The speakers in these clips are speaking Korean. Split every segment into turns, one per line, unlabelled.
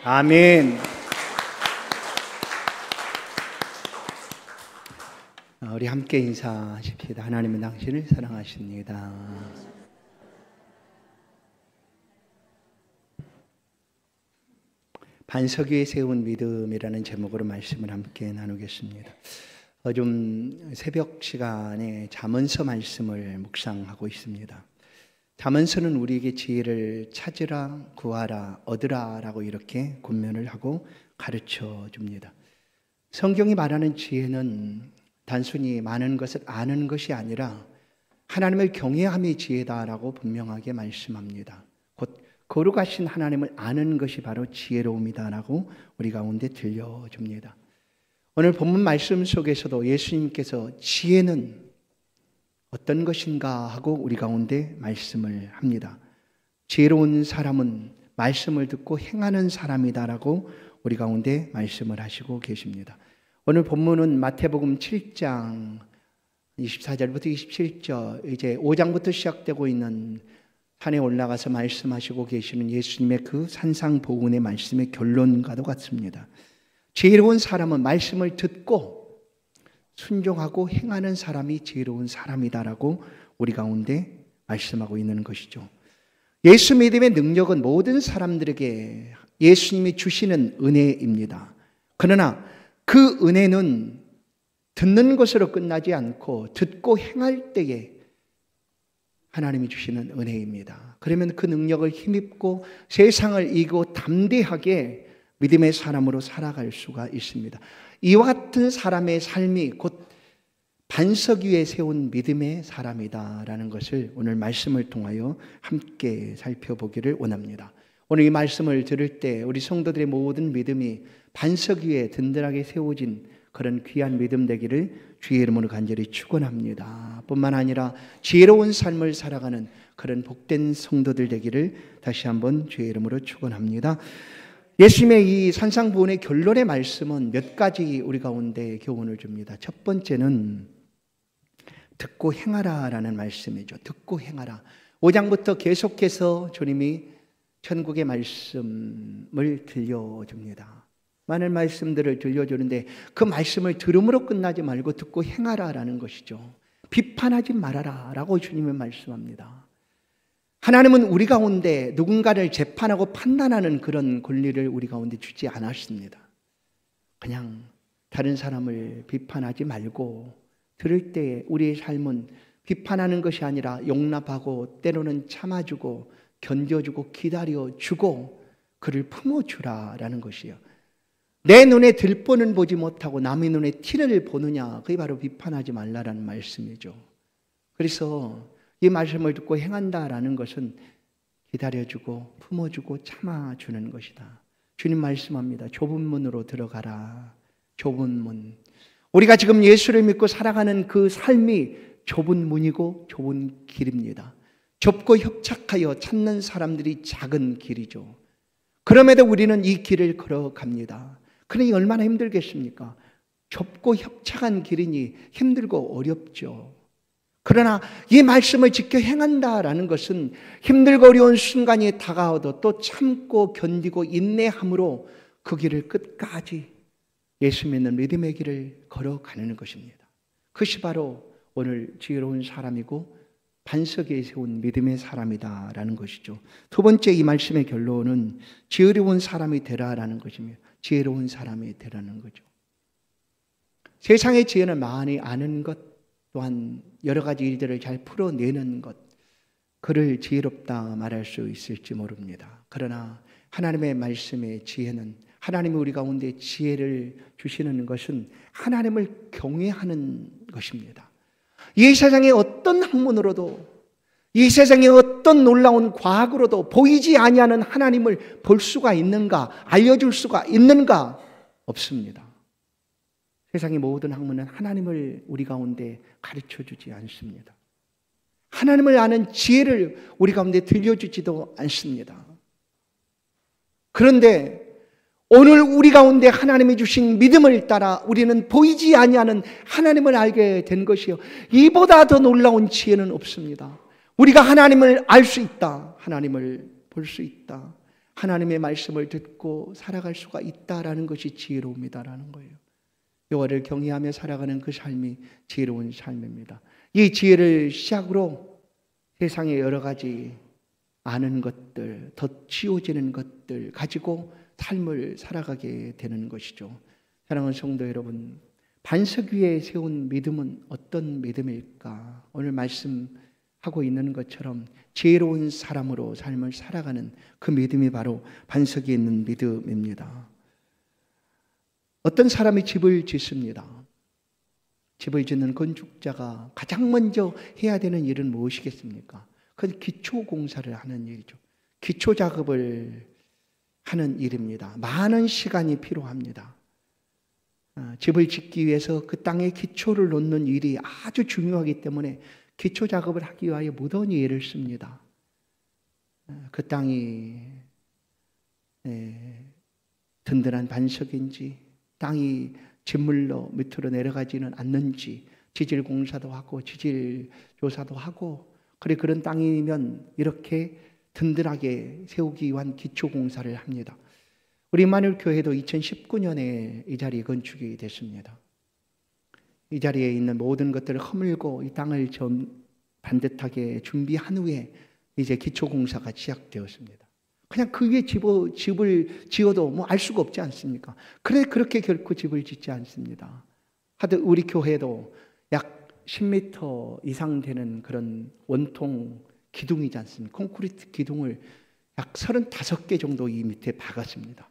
아멘. 우리 함께 인사하십시다. 하나님은 당신을 사랑하십니다. 반석 위에 세운 믿음이라는 제목으로 말씀을 함께 나누겠습니다. 좀 새벽 시간에 잠언서 말씀을 묵상하고 있습니다. 잠언서는 우리에게 지혜를 찾으라, 구하라, 얻으라 라고 이렇게 권면을 하고 가르쳐 줍니다. 성경이 말하는 지혜는 단순히 많은 것을 아는 것이 아니라 하나님을 경외함이 지혜다라고 분명하게 말씀합니다. 곧 거룩하신 하나님을 아는 것이 바로 지혜로움이다라고 우리 가운데 들려줍니다. 오늘 본문 말씀 속에서도 예수님께서 지혜는 어떤 것인가 하고 우리 가운데 말씀을 합니다. 지혜로운 사람은 말씀을 듣고 행하는 사람이다라고 우리 가운데 말씀을 하시고 계십니다. 오늘 본문은 마태복음 7장 24절부터 27절, 이제 5장부터 시작되고 있는 산에 올라가서 말씀하시고 계시는 예수님의 그 산상보훈의 말씀의 결론과도 같습니다. 지혜로운 사람은 말씀을 듣고 순종하고 행하는 사람이 지혜로운 사람이다라고 우리 가운데 말씀하고 있는 것이죠. 예수 믿음의 능력은 모든 사람들에게 예수님이 주시는 은혜입니다. 그러나 그 은혜는 듣는 것으로 끝나지 않고 듣고 행할 때에 하나님이 주시는 은혜입니다. 그러면 그 능력을 힘입고 세상을 이기고 담대하게 믿음의 사람으로 살아갈 수가 있습니다. 이와 같은 사람의 삶이 곧 반석 위에 세운 믿음의 사람이다라는 것을 오늘 말씀을 통하여 함께 살펴보기를 원합니다. 오늘 이 말씀을 들을 때 우리 성도들의 모든 믿음이 반석 위에 든든하게 세워진 그런 귀한 믿음 되기를 주의 이름으로 간절히 축원합니다. 뿐만 아니라 지혜로운 삶을 살아가는 그런 복된 성도들 되기를 다시 한번 주의 이름으로 축원합니다. 예수님의 이 산상보훈의 결론의 말씀은 몇 가지 우리 가운데 교훈을 줍니다. 첫 번째는 듣고 행하라라는 말씀이죠. 듣고 행하라. 5장부터 계속해서 주님이 천국의 말씀을 들려줍니다. 많은 말씀들을 들려주는데 그 말씀을 들음으로 끝나지 말고 듣고 행하라라는 것이죠. 비판하지 말아라 라고 주님은 말씀합니다. 하나님은 우리 가운데 누군가를 재판하고 판단하는 그런 권리를 우리 가운데 주지 않았습니다. 그냥 다른 사람을 비판하지 말고 들을 때 우리의 삶은 비판하는 것이 아니라 용납하고 때로는 참아주고 견뎌주고 기다려주고 그를 품어주라라는 것이에요. 내 눈에 들보는 보지 못하고 남의 눈에 티를 보느냐, 그게 바로 비판하지 말라라는 말씀이죠. 그래서 이 말씀을 듣고 행한다라는 것은 기다려주고 품어주고 참아주는 것이다. 주님 말씀합니다. 좁은 문으로 들어가라. 좁은 문. 우리가 지금 예수를 믿고 살아가는 그 삶이 좁은 문이고 좁은 길입니다. 좁고 협착하여 찾는 사람들이 작은 길이죠. 그럼에도 우리는 이 길을 걸어갑니다. 그러니 얼마나 힘들겠습니까? 좁고 협착한 길이니 힘들고 어렵죠. 그러나 이 말씀을 지켜 행한다라는 것은 힘들고 어려운 순간이 다가와도 또 참고 견디고 인내함으로 그 길을 끝까지 예수 믿는 믿음의 길을 걸어가는 것입니다. 그것이 바로 오늘 지혜로운 사람이고 반석 위에 세운 믿음의 사람이다라는 것이죠. 두 번째 이 말씀의 결론은 지혜로운 사람이 되라라는 것입니다. 지혜로운 사람이 되라는 거죠. 세상의 지혜는 많이 아는 것, 또한 여러 가지 일들을 잘 풀어내는 것, 그를 지혜롭다 말할 수 있을지 모릅니다. 그러나 하나님의 말씀의 지혜는, 하나님이 우리 가운데 지혜를 주시는 것은 하나님을 경외하는 것입니다. 이 세상의 어떤 학문으로도, 이 세상의 어떤 놀라운 과학으로도 보이지 아니하는 하나님을 볼 수가 있는가, 알려줄 수가 있는가? 없습니다. 세상의 모든 학문은 하나님을 우리 가운데 가르쳐주지 않습니다. 하나님을 아는 지혜를 우리 가운데 들려주지도 않습니다. 그런데 오늘 우리 가운데 하나님이 주신 믿음을 따라 우리는 보이지 아니하는 하나님을 알게 된 것이요, 이보다 더 놀라운 지혜는 없습니다. 우리가 하나님을 알 수 있다, 하나님을 볼 수 있다, 하나님의 말씀을 듣고 살아갈 수가 있다라는 것이 지혜로움이다라는 거예요. 여호와를 경외하며 살아가는 그 삶이 지혜로운 삶입니다. 이 지혜를 시작으로 세상의 여러 가지 아는 것들, 더 치워지는 것들 가지고 삶을 살아가게 되는 것이죠. 사랑하는 성도 여러분, 반석 위에 세운 믿음은 어떤 믿음일까? 오늘 말씀하고 있는 것처럼 지혜로운 사람으로 삶을 살아가는 그 믿음이 바로 반석 위에 있는 믿음입니다. 어떤 사람이 집을 짓습니다. 집을 짓는 건축자가 가장 먼저 해야 되는 일은 무엇이겠습니까? 그건 기초 공사를 하는 일이죠. 기초 작업을 하는 일입니다. 많은 시간이 필요합니다. 집을 짓기 위해서 그 땅에 기초를 놓는 일이 아주 중요하기 때문에 기초 작업을 하기 위하여 무던히 애를 씁니다. 그 땅이 든든한 반석인지, 땅이 짓물로 밑으로 내려가지는 않는지 지질 공사도 하고 지질 조사도 하고, 그래 그런 땅이면 이렇게 든든하게 세우기 위한 기초 공사를 합니다. 우리 임마누엘 교회도 2019년에 이 자리에 건축이 됐습니다. 이 자리에 있는 모든 것들을 허물고 이 땅을 좀 반듯하게 준비한 후에 이제 기초 공사가 시작되었습니다. 그냥 그 위에 집을 지어도 뭐 알 수가 없지 않습니까? 그렇게 결코 집을 짓지 않습니다. 하여튼 우리 교회도 약 10m 이상 되는 그런 원통 기둥이지 않습니까? 콘크리트 기둥을 약 35개 정도 이 밑에 박았습니다.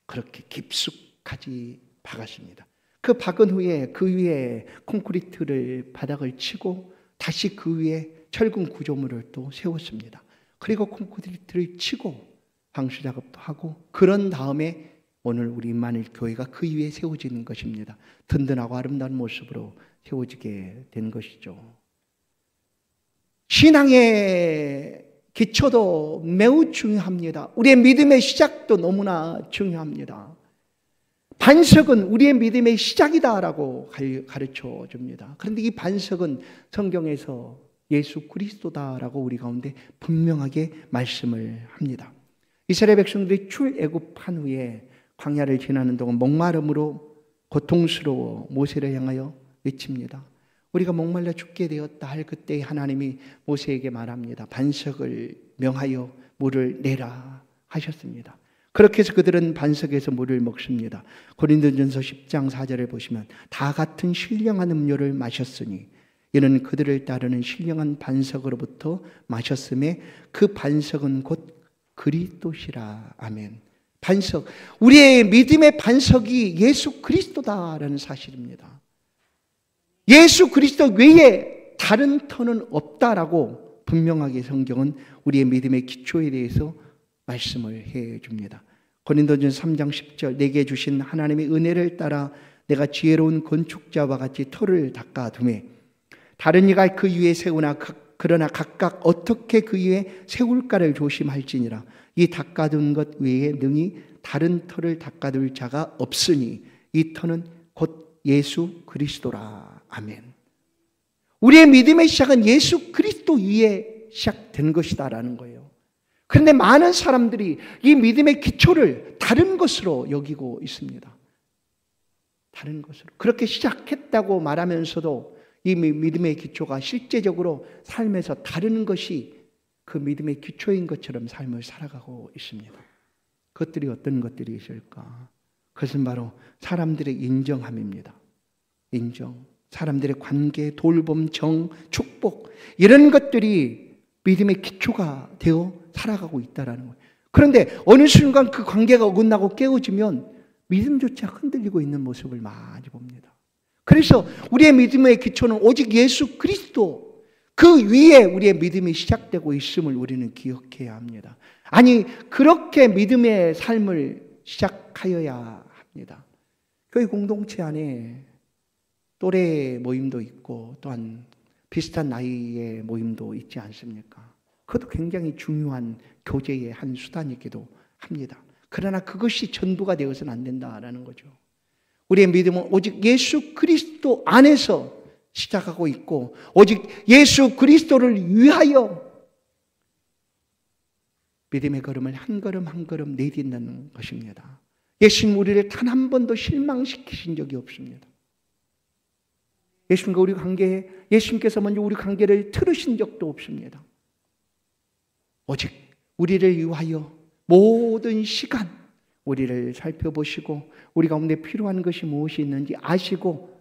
그렇게 깊숙하게 박았습니다. 그 박은 후에 그 위에 콘크리트를 바닥을 치고 다시 그 위에 철근 구조물을 또 세웠습니다. 그리고 콘크리트를 치고 방수 작업도 하고, 그런 다음에 오늘 우리 임마누엘 교회가 그 위에 세워지는 것입니다. 든든하고 아름다운 모습으로 세워지게 된 것이죠. 신앙의 기초도 매우 중요합니다. 우리의 믿음의 시작도 너무나 중요합니다. 반석은 우리의 믿음의 시작이다라고 가르쳐 줍니다. 그런데 이 반석은 성경에서 예수 그리스도다라고 우리 가운데 분명하게 말씀을 합니다. 이스라엘 백성들이 출애굽한 후에 광야를 지나는 동안 목마름으로 고통스러워 모세를 향하여 외칩니다. 우리가 목말라 죽게 되었다 할 그때 하나님이 모세에게 말합니다. 반석을 명하여 물을 내라 하셨습니다. 그렇게 해서 그들은 반석에서 물을 먹습니다. 고린도전서 10장 4절을 보시면 다 같은 신령한 음료를 마셨으니 이는 그들을 따르는 신령한 반석으로부터 마셨음에 그 반석은 곧 그리스도시라. 아멘. 반석, 우리의 믿음의 반석이 예수 그리스도다라는 사실입니다. 예수 그리스도 외에 다른 터는 없다라고 분명하게 성경은 우리의 믿음의 기초에 대해서 말씀을 해 줍니다. 고린도전서 3장 10절, 내게 주신 하나님의 은혜를 따라 내가 지혜로운 건축자와 같이 터를 닦아두매 다른 이가 그 위에 세우나 그러나 각각 어떻게 그 위에 세울까를 조심할지니라. 이 닦아둔 것 외에 능히 다른 터를 닦아둘 자가 없으니 이 터는 곧 예수 그리스도라. 아멘. 우리의 믿음의 시작은 예수 그리스도 위에 시작된 것이다라는 거예요. 그런데 많은 사람들이 이 믿음의 기초를 다른 것으로 여기고 있습니다. 다른 것으로. 그렇게 시작했다고 말하면서도 이 믿음의 기초가 실제적으로 삶에서 다른 것이 그 믿음의 기초인 것처럼 삶을 살아가고 있습니다. 그것들이 어떤 것들이 있을까? 그것은 바로 사람들의 인정함입니다. 인정, 사람들의 관계, 돌봄, 정, 축복, 이런 것들이 믿음의 기초가 되어 살아가고 있다는 거예요. 그런데 어느 순간 그 관계가 어긋나고 깨어지면 믿음조차 흔들리고 있는 모습을 많이 봅니다. 그래서 우리의 믿음의 기초는 오직 예수 그리스도, 그 위에 우리의 믿음이 시작되고 있음을 우리는 기억해야 합니다. 아니, 그렇게 믿음의 삶을 시작하여야 합니다. 교회 공동체 안에 또래 모임도 있고 또한 비슷한 나이의 모임도 있지 않습니까? 그것도 굉장히 중요한 교제의 한 수단이기도 합니다. 그러나 그것이 전부가 되어서는 안 된다라는 거죠. 우리의 믿음은 오직 예수 그리스도 안에서 시작하고 있고 오직 예수 그리스도를 위하여 믿음의 걸음을 한 걸음 한 걸음 내딛는 것입니다. 예수님 우리를 단 한 번도 실망시키신 적이 없습니다. 예수님과 우리 관계에 예수님께서 먼저 우리 관계를 틀으신 적도 없습니다. 오직 우리를 위하여 모든 시간 우리를 살펴보시고 우리 가운데 필요한 것이 무엇이 있는지 아시고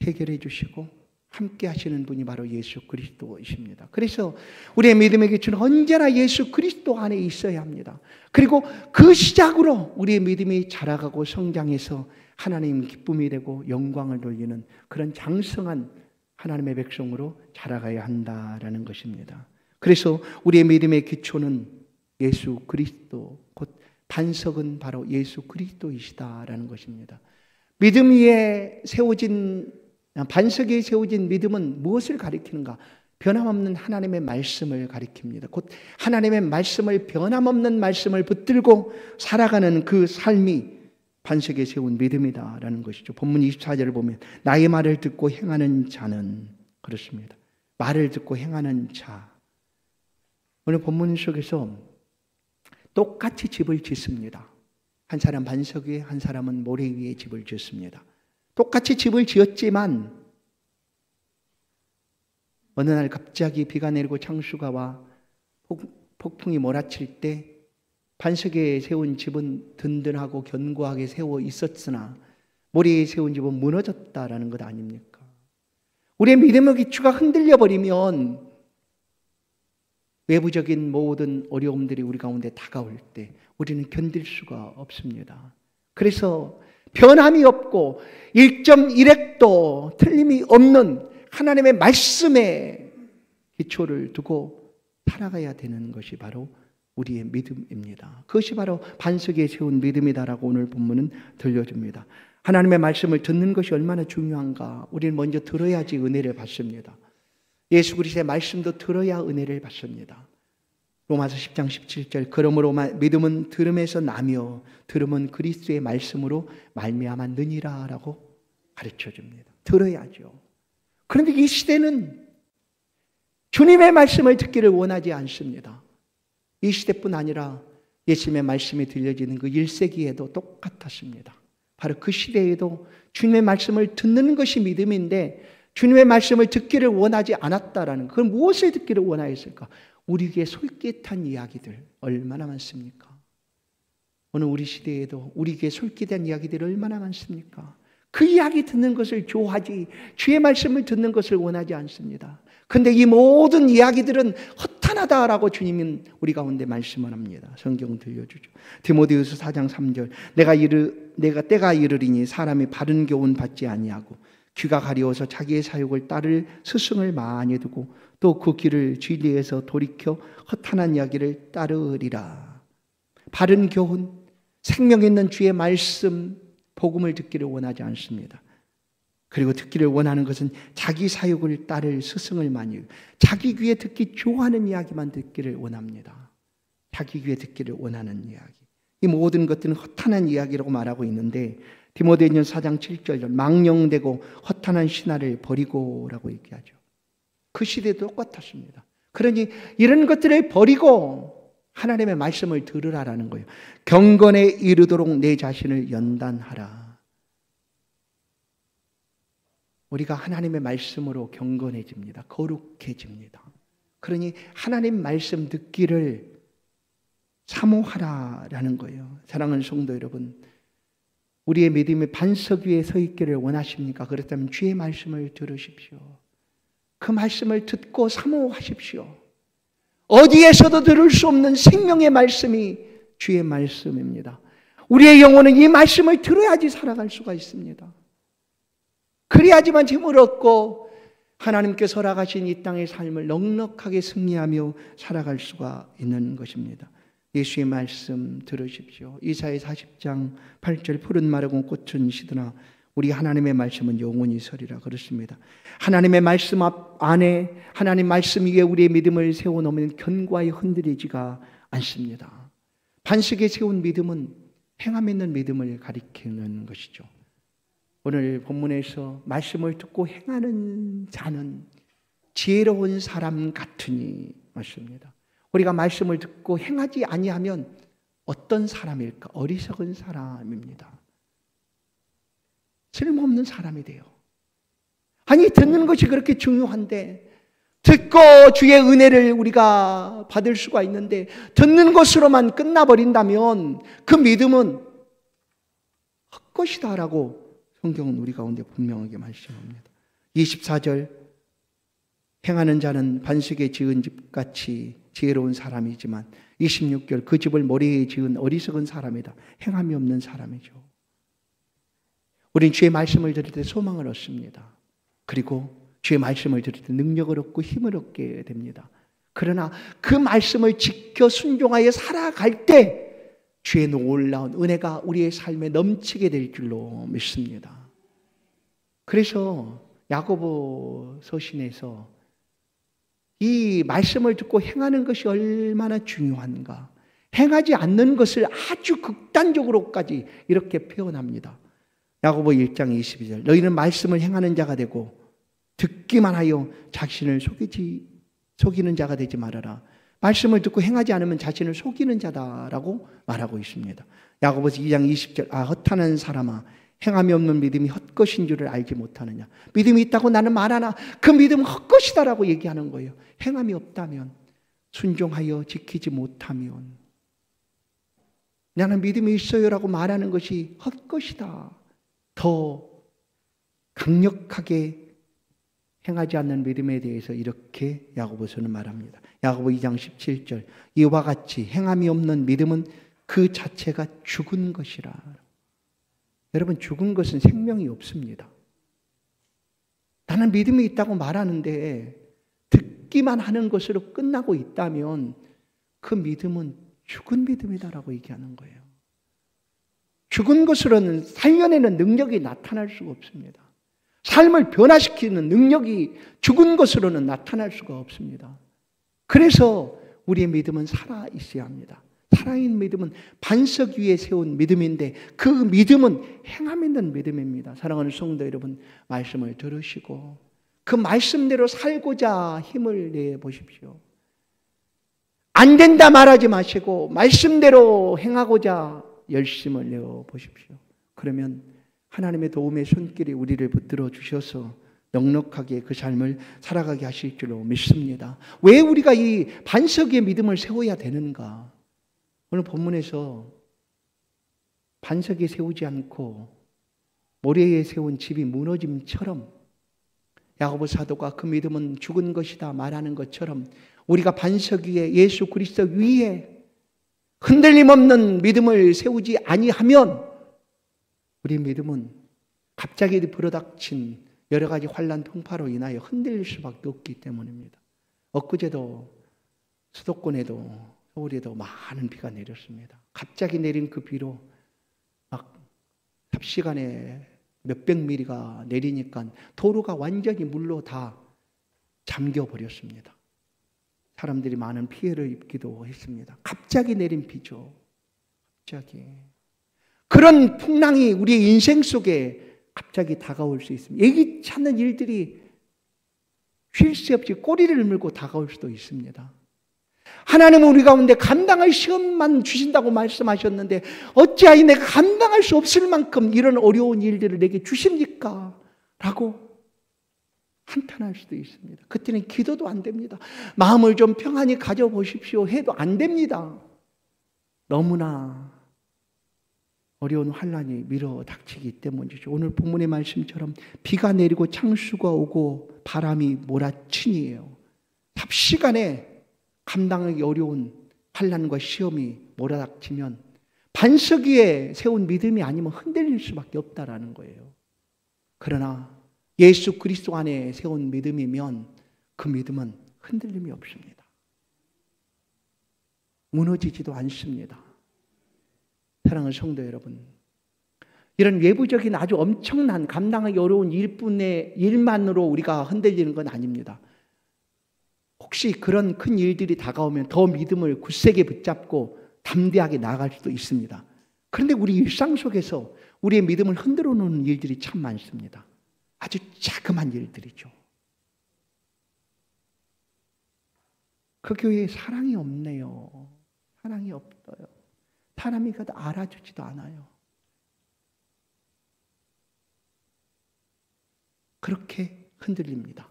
해결해 주시고 함께 하시는 분이 바로 예수 그리스도이십니다. 그래서 우리의 믿음의 기초는 언제나 예수 그리스도 안에 있어야 합니다. 그리고 그 시작으로 우리의 믿음이 자라가고 성장해서 하나님 기쁨이 되고 영광을 돌리는 그런 장성한 하나님의 백성으로 자라가야 한다라는 것입니다. 그래서 우리의 믿음의 기초는 예수 그리스도, 곧 반석은 바로 예수 그리스도이시다라는 것입니다. 믿음 위에 세워진 반석 위에 세워진 믿음은 무엇을 가리키는가? 변함없는 하나님의 말씀을 가리킵니다. 곧 하나님의 말씀을 변함없는 말씀을 붙들고 살아가는 그 삶이 반석에 세운 믿음이다라는 것이죠. 본문 24절을 보면 나의 말을 듣고 행하는 자는 그렇습니다. 말을 듣고 행하는 자. 오늘 본문 속에서 똑같이 집을 짓습니다. 한 사람 반석 위에, 한 사람은 모래 위에 집을 짓습니다. 똑같이 집을 지었지만 어느 날 갑자기 비가 내리고 창수가 와 폭풍이 몰아칠 때 반석에 세운 집은 든든하고 견고하게 세워 있었으나 모래에 세운 집은 무너졌다라는 것 아닙니까? 우리의 믿음의 기초가 흔들려 버리면 외부적인 모든 어려움들이 우리 가운데 다가올 때 우리는 견딜 수가 없습니다. 그래서 변함이 없고 1.1핵도 틀림이 없는 하나님의 말씀에 기초를 두고 살아가야 되는 것이 바로 우리의 믿음입니다. 그것이 바로 반석에 세운 믿음이다라고 오늘 본문은 들려줍니다. 하나님의 말씀을 듣는 것이 얼마나 중요한가. 우리는 먼저 들어야지 은혜를 받습니다. 예수 그리스도의 말씀도 들어야 은혜를 받습니다. 로마서 10장 17절 그러므로 믿음은 들음에서 나며 들음은 그리스도의 말씀으로 말미암았느니라 라고 가르쳐줍니다. 들어야죠. 그런데 이 시대는 주님의 말씀을 듣기를 원하지 않습니다. 이 시대뿐 아니라 예수님의 말씀이 들려지는 그 1세기에도 똑같았습니다. 바로 그 시대에도 주님의 말씀을 듣는 것이 믿음인데 주님의 말씀을 듣기를 원하지 않았다라는 그건 무엇을 듣기를 원하였을까? 우리에게 솔깃한 이야기들 얼마나 많습니까? 오늘 우리 시대에도 우리에게 솔깃한 이야기들이 얼마나 많습니까? 그 이야기 듣는 것을 좋아하지 주의 말씀을 듣는 것을 원하지 않습니다. 그런데 이 모든 이야기들은 허탄하다라고 주님은 우리 가운데 말씀을 합니다. 성경 들려주죠. 디모데후서 4장 3절 내가 때가 이르리니 사람이 바른 교훈 받지 아니하고 귀가 가려워서 자기의 사욕을 따를 스승을 많이 두고 또 그 길을 진리에서 돌이켜 허탄한 이야기를 따르리라. 바른 교훈, 생명 있는 주의 말씀, 복음을 듣기를 원하지 않습니다. 그리고 듣기를 원하는 것은 자기 사욕을 따를 스승을 많이 자기 귀에 듣기 좋아하는 이야기만 듣기를 원합니다. 자기 귀에 듣기를 원하는 이야기. 이 모든 것들은 허탄한 이야기라고 말하고 있는데 디모데전서 4장 7절 망령되고 허탄한 신화를 버리고라고 얘기하죠. 그 시대도 똑같았습니다. 그러니 이런 것들을 버리고 하나님의 말씀을 들으라라는 거예요. 경건에 이르도록 내 자신을 연단하라. 우리가 하나님의 말씀으로 경건해집니다. 거룩해집니다. 그러니 하나님 말씀 듣기를 사모하라라는 거예요. 사랑하는 성도 여러분, 우리의 믿음의 반석 위에 서 있기를 원하십니까? 그렇다면 주의 말씀을 들으십시오. 그 말씀을 듣고 사모하십시오. 어디에서도 들을 수 없는 생명의 말씀이 주의 말씀입니다. 우리의 영혼은 이 말씀을 들어야지 살아갈 수가 있습니다. 그래야지만 힘을 얻고 하나님께서 허락하신 이 땅의 삶을 넉넉하게 승리하며 살아갈 수가 있는 것입니다. 예수의 말씀 들으십시오. 이사야 40장 8절 푸른 마르고 꽃은 시드나 우리 하나님의 말씀은 영원히 서리라 그렇습니다. 하나님의 말씀 안에 하나님 말씀 위에 우리의 믿음을 세워놓으면 견고하게 흔들리지가 않습니다. 반석에 세운 믿음은 행함 있는 믿음을 가리키는 것이죠. 오늘 본문에서 말씀을 듣고 행하는 자는 지혜로운 사람 같으니 맞습니다. 우리가 말씀을 듣고 행하지 아니하면 어떤 사람일까? 어리석은 사람입니다. 쓸모없는 사람이 돼요. 아니, 듣는 것이 그렇게 중요한데, 듣고 주의 은혜를 우리가 받을 수가 있는데 듣는 것으로만 끝나버린다면 그 믿음은 헛것이다라고 성경은 우리 가운데 분명하게 말씀합니다. 24절, 행하는 자는 반석에 지은 집같이 지혜로운 사람이지만 26절, 그 집을 모래에 지은 어리석은 사람이다. 행함이 없는 사람이죠. 우린 주의 말씀을 들을 때 소망을 얻습니다. 그리고 주의 말씀을 들을 때 능력을 얻고 힘을 얻게 됩니다. 그러나 그 말씀을 지켜 순종하여 살아갈 때 주의 놀라운 은혜가 우리의 삶에 넘치게 될 줄로 믿습니다. 그래서 야고보 서신에서 이 말씀을 듣고 행하는 것이 얼마나 중요한가, 행하지 않는 것을 아주 극단적으로까지 이렇게 표현합니다. 야고보 1장 22절, 너희는 말씀을 행하는 자가 되고 듣기만 하여 자신을 속이는 자가 되지 말아라. 말씀을 듣고 행하지 않으면 자신을 속이는 자다라고 말하고 있습니다. 야고보서 2장 20절, 허탄한 사람아, 행함이 없는 믿음이 헛것인 줄을 알지 못하느냐. 믿음이 있다고 나는 말하나 그 믿음은 헛것이다라고 얘기하는 거예요. 행함이 없다면, 순종하여 지키지 못하면, 나는 믿음이 있어요라고 말하는 것이 헛것이다. 더 강력하게 행하지 않는 믿음에 대해서 이렇게 야고보서는 말합니다. 야고보 2장 17절, 이와 같이 행함이 없는 믿음은 그 자체가 죽은 것이라. 여러분, 죽은 것은 생명이 없습니다. 나는 믿음이 있다고 말하는데 듣기만 하는 것으로 끝나고 있다면 그 믿음은 죽은 믿음이다라고 얘기하는 거예요. 죽은 것으로는 살려내는 능력이 나타날 수가 없습니다. 삶을 변화시키는 능력이 죽은 것으로는 나타날 수가 없습니다. 그래서 우리의 믿음은 살아 있어야 합니다. 살아있는 믿음은 반석 위에 세운 믿음인데 그 믿음은 행함 있는 믿음입니다. 사랑하는 성도 여러분, 말씀을 들으시고 그 말씀대로 살고자 힘을 내보십시오. 안 된다 말하지 마시고 말씀대로 행하고자 열심을 내어보십시오. 그러면 하나님의 도움의 손길이 우리를 붙들어 주셔서 넉넉하게 그 삶을 살아가게 하실 줄로 믿습니다. 왜 우리가 이 반석 위에 믿음을 세워야 되는가? 오늘 본문에서 반석에 세우지 않고 모래에 세운 집이 무너짐처럼 야고보 사도가 그 믿음은 죽은 것이다 말하는 것처럼 우리가 반석 위에 예수 그리스도 위에 흔들림 없는 믿음을 세우지 아니하면 우리 믿음은 갑자기 불어닥친 여러 가지 환난 풍파로 인하여 흔들릴 수밖에 없기 때문입니다. 엊그제도 수도권에도 서울에도 많은 비가 내렸습니다. 갑자기 내린 그 비로 막 삽시간에 몇백 미리가 내리니까 도로가 완전히 물로 다 잠겨버렸습니다. 사람들이 많은 피해를 입기도 했습니다. 갑자기 내린 비죠. 갑자기. 그런 풍랑이 우리의 인생 속에 갑자기 다가올 수 있습니다. 예기치 않는 일들이 쉴 새 없이 꼬리를 물고 다가올 수도 있습니다. 하나님은 우리 가운데 감당할 시험만 주신다고 말씀하셨는데 어찌하여 내가 감당할 수 없을 만큼 이런 어려운 일들을 내게 주십니까? 라고 한탄할 수도 있습니다. 그때는 기도도 안 됩니다. 마음을 좀 평안히 가져보십시오 해도 안 됩니다. 너무나 어려운 환난이 밀어 닥치기 때문이죠. 오늘 본문의 말씀처럼 비가 내리고 창수가 오고 바람이 몰아치니에요. 삽시간에 감당하기 어려운 환난과 시험이 몰아닥치면 반석 위에 세운 믿음이 아니면 흔들릴 수밖에 없다라는 거예요. 그러나 예수 그리스도 안에 세운 믿음이면 그 믿음은 흔들림이 없습니다. 무너지지도 않습니다. 사랑하는 성도 여러분, 이런 외부적인 아주 엄청난 감당하기 어려운 일만으로 우리가 흔들리는 건 아닙니다. 혹시 그런 큰 일들이 다가오면 더 믿음을 굳세게 붙잡고 담대하게 나아갈 수도 있습니다. 그런데 우리 일상 속에서 우리의 믿음을 흔들어 놓는 일들이 참 많습니다. 아주 자그마한 일들이죠. 그 교회에 사랑이 없네요. 사랑이 없어요. 사람이 가도 알아주지도 않아요. 그렇게 흔들립니다.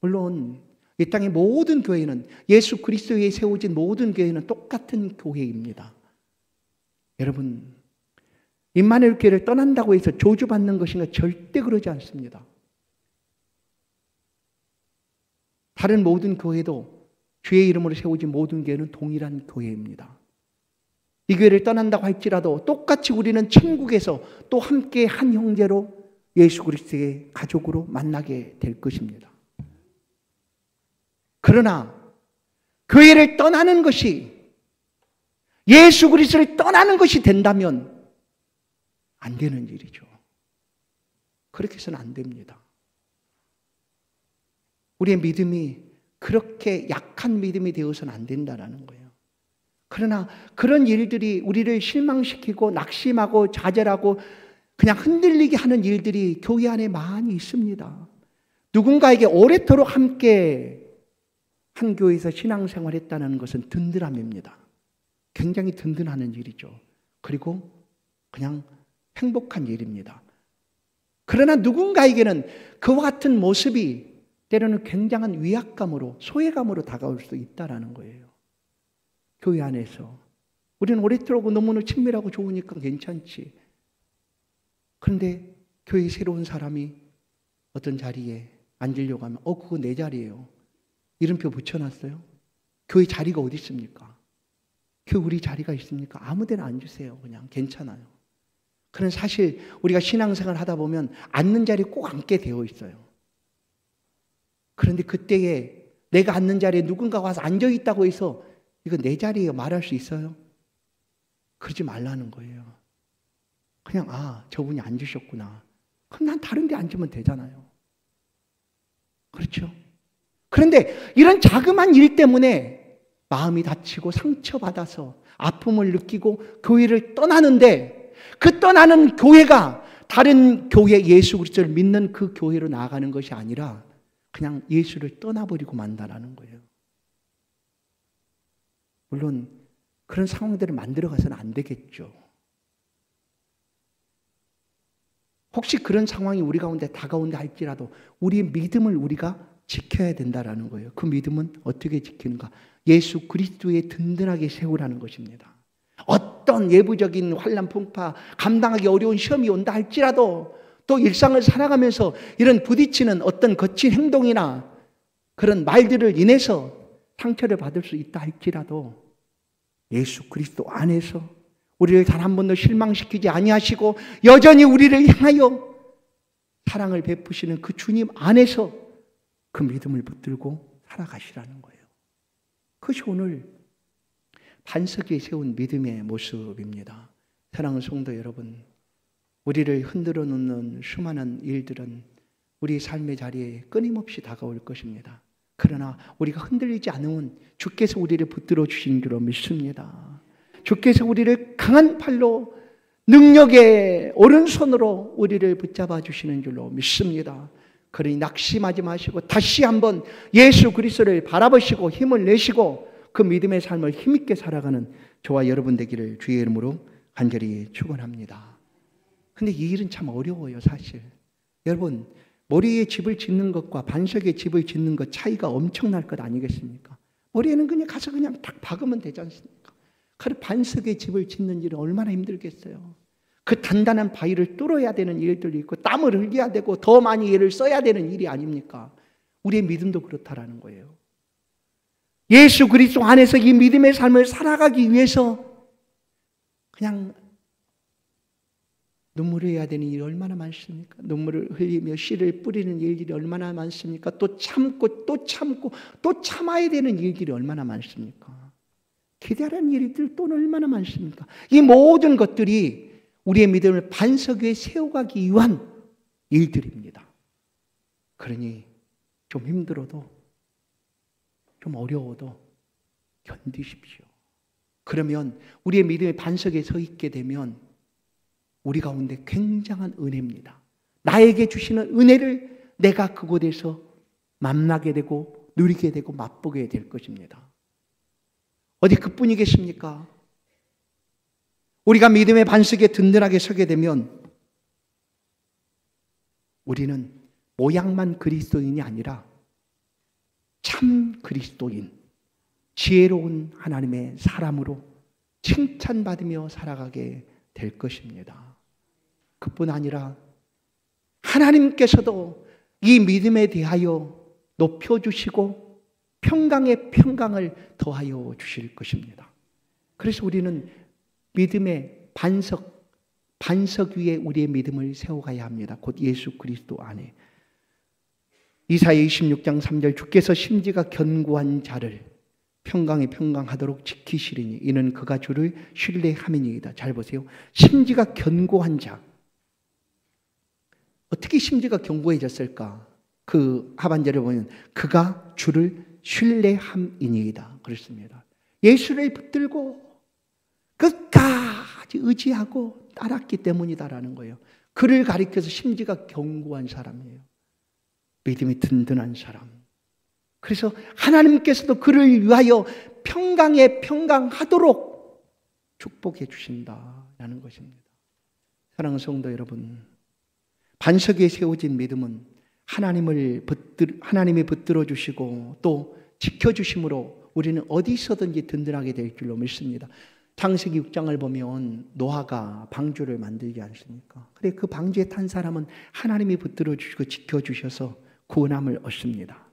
물론 이 땅의 모든 교회는, 예수 그리스도에 세워진 모든 교회는 똑같은 교회입니다. 여러분, 임마누엘 교회를 떠난다고 해서 저주받는 것인가? 절대 그러지 않습니다. 다른 모든 교회도 주의 이름으로 세워진 모든 교회는 동일한 교회입니다. 이 교회를 떠난다고 할지라도 똑같이 우리는 천국에서 또 함께 한 형제로 예수 그리스도의 가족으로 만나게 될 것입니다. 그러나 교회를 떠나는 것이, 예수 그리스도를 떠나는 것이 된다면 안 되는 일이죠. 그렇게 해서는 안 됩니다. 우리의 믿음이 그렇게 약한 믿음이 되어서는 안 된다는 거예요. 그러나 그런 일들이 우리를 실망시키고 낙심하고 좌절하고 그냥 흔들리게 하는 일들이 교회 안에 많이 있습니다. 누군가에게 오래도록 함께 한 교회에서 신앙생활 했다는 것은 든든함입니다. 굉장히 든든하는 일이죠. 그리고 그냥 행복한 일입니다. 그러나 누군가에게는 그와 같은 모습이 때로는 굉장한 위압감으로, 소외감으로 다가올 수 있다는 거예요. 교회 안에서 우리는 오래도록 너무나 친밀하고 좋으니까 괜찮지. 그런데 교회에 새로운 사람이 어떤 자리에 앉으려고 하면 그거 내 자리예요. 이름표 붙여놨어요. 교회 자리가 어디 있습니까? 교회 우리 자리가 있습니까? 아무 데나 앉으세요. 그냥 괜찮아요. 그런 사실 우리가 신앙생활 하다 보면 앉는 자리에 꼭 앉게 되어 있어요. 그런데 그때에 내가 앉는 자리에 누군가 와서 앉아있다고 해서 이거 내 자리예요 말할 수 있어요? 그러지 말라는 거예요. 그냥 저분이 앉으셨구나. 그럼 난 다른 데 앉으면 되잖아요. 그렇죠? 그런데 이런 자그마한 일 때문에 마음이 다치고 상처받아서 아픔을 느끼고 교회를 떠나는데, 그 떠나는 교회가 다른 교회, 예수 그리스도를 믿는 그 교회로 나아가는 것이 아니라 그냥 예수를 떠나버리고 만다라는 거예요. 물론 그런 상황들을 만들어가서는 안 되겠죠. 혹시 그런 상황이 우리 가운데 다가온다 할지라도 우리의 믿음을 우리가 지켜야 된다라는 거예요. 그 믿음은 어떻게 지키는가? 예수 그리스도에 든든하게 세우라는 것입니다. 어떤 예부적인 환난 풍파, 감당하기 어려운 시험이 온다 할지라도, 또 일상을 살아가면서 이런 부딪히는 어떤 거친 행동이나 그런 말들을 인해서 상처를 받을 수 있다 할지라도 예수 그리스도 안에서 우리를 단 한 번도 실망시키지 아니하시고 여전히 우리를 향하여 사랑을 베푸시는 그 주님 안에서 그 믿음을 붙들고 살아가시라는 거예요. 그것이 오늘 반석에 세운 믿음의 모습입니다. 사랑하는 성도 여러분, 우리를 흔들어 놓는 수많은 일들은 우리 삶의 자리에 끊임없이 다가올 것입니다. 그러나 우리가 흔들리지 않으면 주께서 우리를 붙들어 주신 줄로 믿습니다. 주께서 우리를 강한 팔로, 능력의 오른손으로 우리를 붙잡아 주시는 줄로 믿습니다. 그러니 낙심하지 마시고 다시 한번 예수 그리스도를 바라보시고 힘을 내시고 그 믿음의 삶을 힘있게 살아가는 저와 여러분 되기를 주의 이름으로 간절히 축원합니다. 근데 이 일은 참 어려워요, 사실. 여러분, 머리에 집을 짓는 것과 반석에 집을 짓는 것 차이가 엄청날 것 아니겠습니까? 머리에는 그냥 가서 그냥 딱 박으면 되지 않습니까? 그 반석에 집을 짓는 일은 얼마나 힘들겠어요. 그 단단한 바위를 뚫어야 되는 일들도 있고 땀을 흘려야 되고 더 많이 애를 써야 되는 일이 아닙니까? 우리의 믿음도 그렇다라는 거예요. 예수 그리스도 안에서 이 믿음의 삶을 살아가기 위해서 그냥 눈물을 흘려야 되는 일이 얼마나 많습니까? 눈물을 흘리며 씨를 뿌리는 일들이 얼마나 많습니까? 또 참고 또 참고 또 참아야 되는 일들이 얼마나 많습니까? 기다리는 일들 또 얼마나 많습니까? 이 모든 것들이 우리의 믿음을 반석 위에 세워가기 위한 일들입니다. 그러니 좀 힘들어도 좀 어려워도 견디십시오. 그러면 우리의 믿음의 반석에 서 있게 되면 우리 가운데 굉장한 은혜입니다. 나에게 주시는 은혜를 내가 그곳에서 만나게 되고 누리게 되고 맛보게 될 것입니다. 어디 그뿐이겠습니까? 우리가 믿음의 반석에 든든하게 서게 되면 우리는 모양만 그리스도인이 아니라 참 그리스도인, 지혜로운 하나님의 사람으로 칭찬받으며 살아가게 될 것입니다. 그뿐 아니라 하나님께서도 이 믿음에 대하여 높여주시고 평강의 평강을 더하여 주실 것입니다. 그래서 우리는 믿음의 반석 위에 우리의 믿음을 세워가야 합니다. 곧 예수 그리스도 안에. 이사야 26장 3절 주께서 심지가 견고한 자를 평강에 평강하도록 지키시리니 이는 그가 주를 신뢰함이니이다. 잘 보세요. 심지가 견고한 자. 어떻게 심지가 견고해졌을까? 그 하반절에 보면 그가 주를 신뢰함이니이다. 그렇습니다. 예수를 붙들고 끝까지 의지하고 따랐기 때문이다라는 거예요. 그를 가리켜서 심지가 견고한 사람이에요. 믿음이 든든한 사람. 그래서 하나님께서도 그를 위하여 평강에 평강하도록 축복해 주신다라는 것입니다. 사랑하는 성도 여러분, 반석 위에 세워진 믿음은 하나님이 붙들어 주시고 또 지켜주심으로 우리는 어디서든지 든든하게 될 줄로 믿습니다. 창세기 6장을 보면 노아가 방주를 만들지 않습니까? 그래 그 방주에 탄 사람은 하나님이 붙들어 주시고 지켜주셔서 구원함을 얻습니다.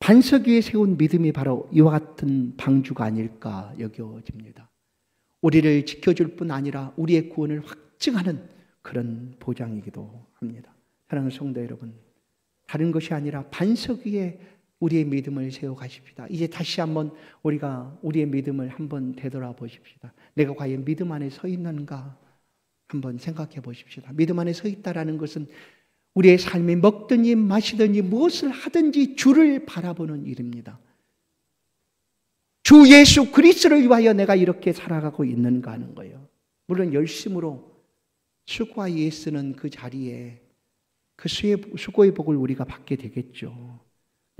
반석 위에 세운 믿음이 바로 이와 같은 방주가 아닐까 여겨집니다. 우리를 지켜줄 뿐 아니라 우리의 구원을 확증하는 그런 보장이기도 합니다. 사랑하는 성도 여러분, 다른 것이 아니라 반석 위에 우리의 믿음을 세워 가십시다. 이제 다시 한번 우리가 우리의 믿음을 한번 되돌아보십시다. 내가 과연 믿음 안에 서 있는가 한번 생각해 보십시다. 믿음 안에 서 있다라는 것은 우리의 삶이 먹든지 마시든지 무엇을 하든지 주를 바라보는 일입니다. 주 예수 그리스도를 위하여 내가 이렇게 살아가고 있는가 하는 거예요. 물론 열심으로 수고하여 쓰는 그 자리에 그 수고의 복을 우리가 받게 되겠죠.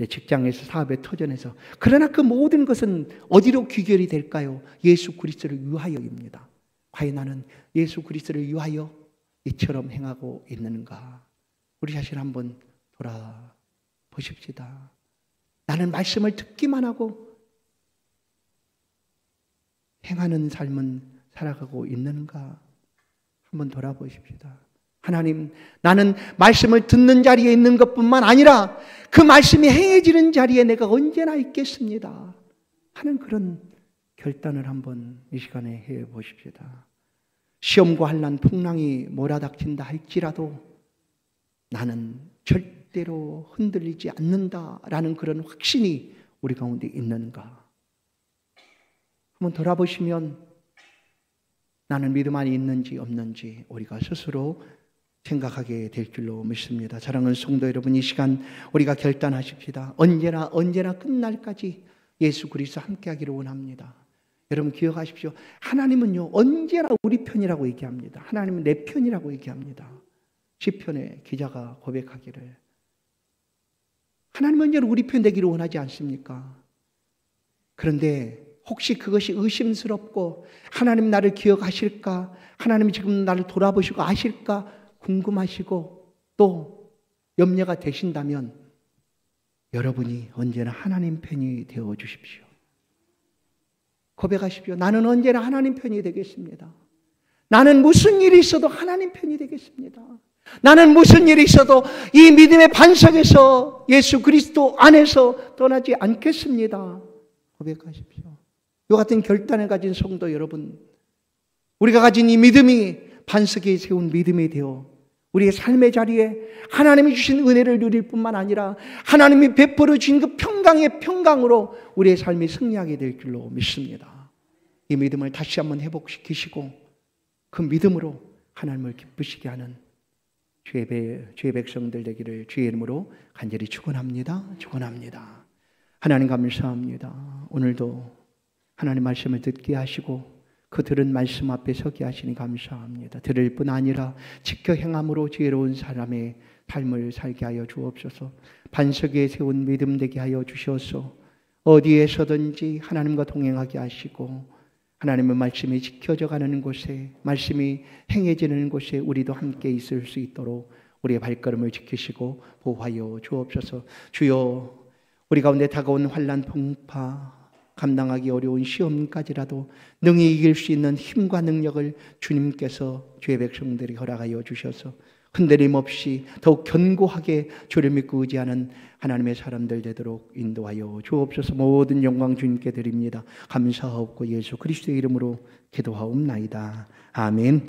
직장에서 사업의 터전에서. 그러나 그 모든 것은 어디로 귀결이 될까요? 예수 그리스도를 위하여입니다. 과연 나는 예수 그리스도를 위하여 이처럼 행하고 있는가? 우리 자신 한번 돌아보십시다. 나는 말씀을 듣기만 하고 행하는 삶은 살아가고 있는가? 한번 돌아보십시다. 하나님, 나는 말씀을 듣는 자리에 있는 것뿐만 아니라 그 말씀이 행해지는 자리에 내가 언제나 있겠습니다 하는 그런 결단을 한번 이 시간에 해보십시다. 시험과 환난, 풍랑이 몰아닥친다 할지라도 나는 절대로 흔들리지 않는다라는 그런 확신이 우리 가운데 있는가? 한번 돌아보시면 나는 믿음 안에 있는지 없는지 우리가 스스로 생각하게 될 줄로 믿습니다. 사랑하는 성도 여러분, 이 시간 우리가 결단하십시다. 언제나 끝날까지 예수 그리스도 함께하기를 원합니다. 여러분 기억하십시오. 하나님은요 언제나 우리 편이라고 얘기합니다. 하나님은 내 편이라고 얘기합니다. 시편의 기자가 고백하기를 하나님은 언제나 우리 편 되기를 원하지 않습니까? 그런데 혹시 그것이 의심스럽고 하나님 나를 기억하실까? 하나님이 지금 나를 돌아보시고 아실까? 궁금하시고 또 염려가 되신다면 여러분이 언제나 하나님 편이 되어 주십시오. 고백하십시오. 나는 언제나 하나님 편이 되겠습니다. 나는 무슨 일이 있어도 하나님 편이 되겠습니다. 나는 무슨 일이 있어도 이 믿음의 반석에서 예수 그리스도 안에서 떠나지 않겠습니다. 고백하십시오. 이 같은 결단을 가진 성도 여러분, 우리가 가진 이 믿음이 반석에 세운 믿음이 되어 우리의 삶의 자리에 하나님이 주신 은혜를 누릴 뿐만 아니라 하나님이 베풀어 주신 그 평강의 평강으로 우리의 삶이 승리하게 될 줄로 믿습니다. 이 믿음을 다시 한번 회복시키시고 그 믿음으로 하나님을 기쁘시게 하는 주의 백성들 되기를 주의 이름으로 간절히 축원합니다. 하나님 감사합니다. 오늘도 하나님 말씀을 듣게 하시고 그 들은 말씀 앞에 서게 하시니 감사합니다. 들을 뿐 아니라 지켜 행함으로 지혜로운 사람의 삶을 살게 하여 주옵소서. 반석 위에 세운 믿음 되게 하여 주셔서 어디에서든지 하나님과 동행하게 하시고 하나님의 말씀이 지켜져 가는 곳에, 말씀이 행해지는 곳에 우리도 함께 있을 수 있도록 우리의 발걸음을 지키시고 보호하여 주옵소서. 주여, 우리 가운데 다가온 환난 풍파, 감당하기 어려운 시험까지라도 능히 이길 수 있는 힘과 능력을 주님께서 주의 백성들이 허락하여 주셔서 흔들림 없이 더욱 견고하게 주를 믿고 의지하는 하나님의 사람들 되도록 인도하여 주옵소서. 모든 영광 주님께 드립니다. 감사하옵고 예수 그리스도의 이름으로 기도하옵나이다. 아멘.